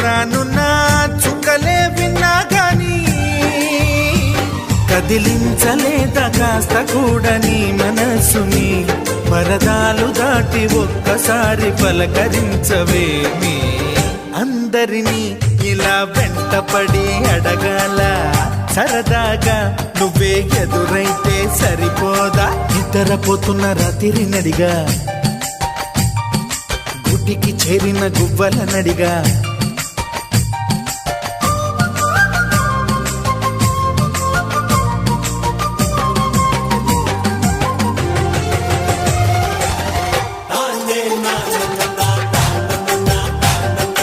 రానున్న చుక్కలే విన్నా గాని కదిలించలేదా కాస్త కూడా నీ మనసుని పరదాలు దాటి ఒక్కసారి పలకరించవేమి అందరినీ ఇలా వెంటపడి అడగాల సరదాగా నువ్వే ఎదురైతే సరిపోదా నిద్రపోతున్న రాత్రి నడిగా గుటికి చేరిన గువ్వల నడిగా